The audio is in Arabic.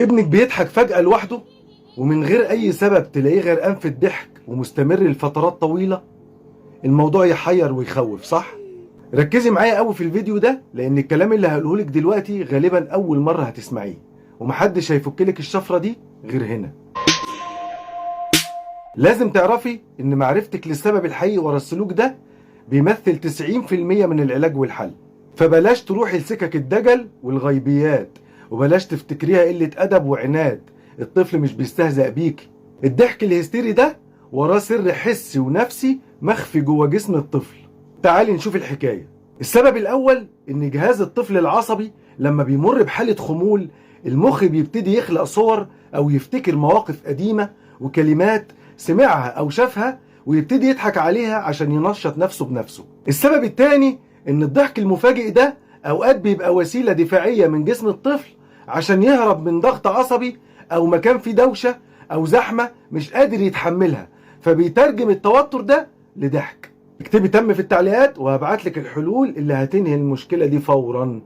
ابنك بيضحك فجأة لوحده ومن غير أي سبب تلاقيه غرقان في الضحك ومستمر لفترات طويلة. الموضوع يحير ويخوف، صح؟ ركزي معايا قوي في الفيديو ده، لأن الكلام اللي هقولهولك دلوقتي غالبا أول مرة هتسمعيه، ومحدش هيفكلك الشفرة دي غير هنا. لازم تعرفي إن معرفتك للسبب الحقيقي ورا السلوك ده بيمثل 90% من العلاج والحل. فبلاش تروحي لسكك الدجل والغيبيات، وبلاش تفتكريها قلة أدب وعناد. الطفل مش بيستهزأ بيكي. الضحك الهستيري ده وراه سر حسي ونفسي مخفي جوه جسم الطفل. تعالي نشوف الحكاية. السبب الأول إن جهاز الطفل العصبي لما بيمر بحالة خمول، المخ بيبتدي يخلق صور أو يفتكر مواقف قديمة وكلمات سمعها أو شافها، ويبتدي يضحك عليها عشان ينشط نفسه بنفسه. السبب الثاني إن الضحك المفاجئ ده أوقات بيبقى وسيلة دفاعية من جسم الطفل عشان يهرب من ضغط عصبي أو مكان فيه دوشة أو زحمة مش قادر يتحملها، فبيترجم التوتر ده لضحك. اكتبي تم في التعليقات وهبعت لك الحلول اللي هتنهي المشكلة دي فورا.